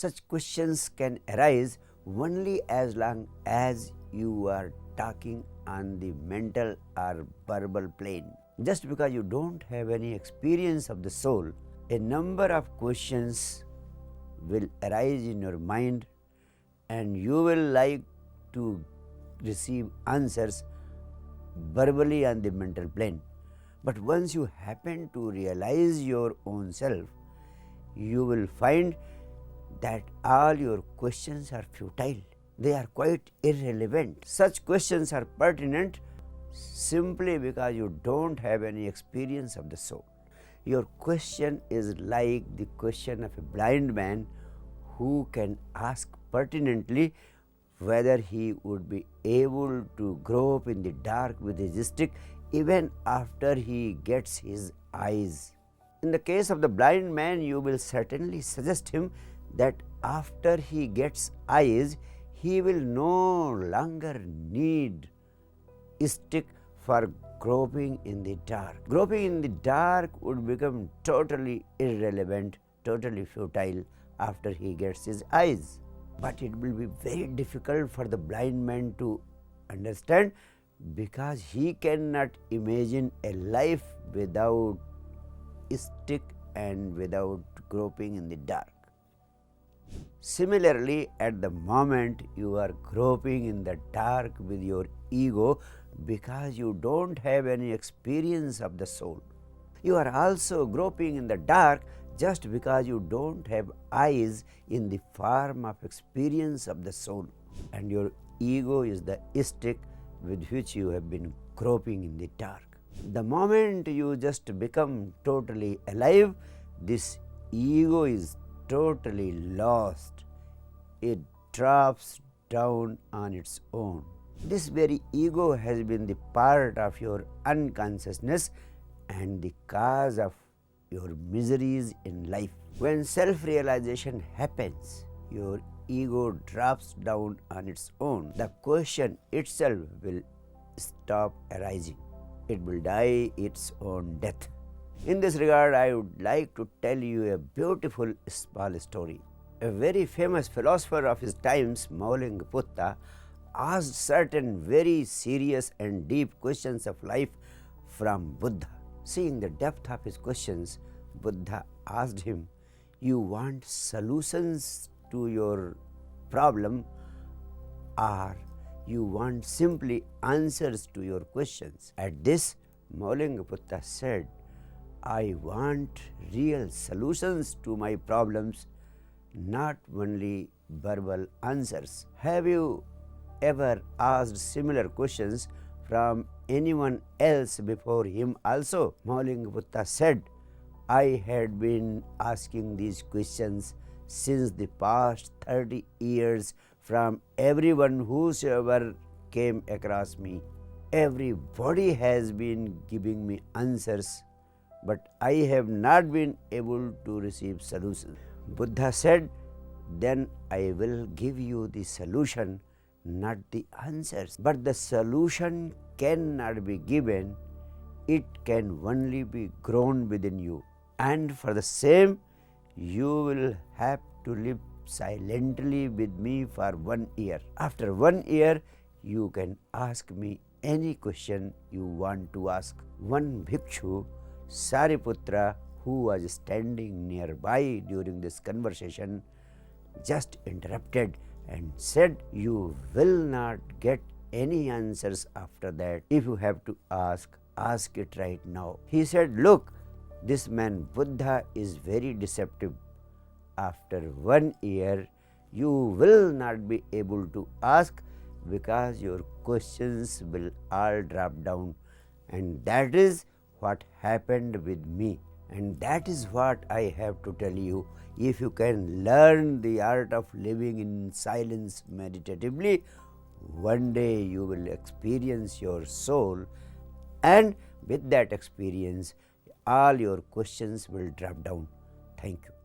Such questions can arise only as long as you are talking on the mental or verbal plane. Just because you don't have any experience of the soul, a number of questions will arise in your mind and you will like to receive answers verbally on the mental plane. But once you happen to realize your own self, you will find that all your questions are futile. They are quite irrelevant. Such questions are pertinent simply because you don't have any experience of the soul. Your question is like the question of a blind man who can ask pertinently whether he would be able to grope in the dark with his stick even after he gets his eyes. In the case of the blind man, you will certainly suggest him that after he gets eyes, he will no longer need stick for groping in the dark. Groping in the dark would become totally irrelevant, totally futile after he gets his eyes. But it will be very difficult for the blind man to understand because he cannot imagine a life without stick and without groping in the dark. Similarly, at the moment you are groping in the dark with your ego because you don't have any experience of the soul. You are also groping in the dark just because you don't have eyes in the form of experience of the soul, and your ego is the stick with which you have been groping in the dark. The moment you just become totally alive, this ego is totally lost. It drops down on its own. This very ego has been the part of your unconsciousness and the cause of your miseries in life. When self-realization happens, your ego drops down on its own. The question itself will stop arising. It will die its own death. In this regard, I would like to tell you a beautiful small story. A very famous philosopher of his times, Maulingaputta, asked certain very serious and deep questions of life from Buddha. Seeing the depth of his questions, Buddha asked him, "You want solutions to your problem, or you want simply answers to your questions?" At this, Maulingaputta said, "I want real solutions to my problems, not only verbal answers." Have you ever asked similar questions from anyone else before him also? Maulingaputta said, "I had been asking these questions since the past 30 years from everyone whosoever came across me. Everybody has been giving me answers, but I have not been able to receive solutions." Buddha said, "Then I will give you the solution, not the answers. But the solution cannot be given, it can only be grown within you. And for the same, you will have to live silently with me for 1 year. After 1 year, you can ask me any question you want to ask." One bhikshu, Sariputra, who was standing nearby during this conversation, just interrupted and said, "You will not get any answers after that. If you have to ask it right now." He said, "Look, this man Buddha is very deceptive. After 1 year, you will not be able to ask because your questions will all drop down." And that is what happened with me. And that is what I have to tell you. If you can learn the art of living in silence meditatively, one day you will experience your soul, and with that experience, all your questions will drop down. Thank you.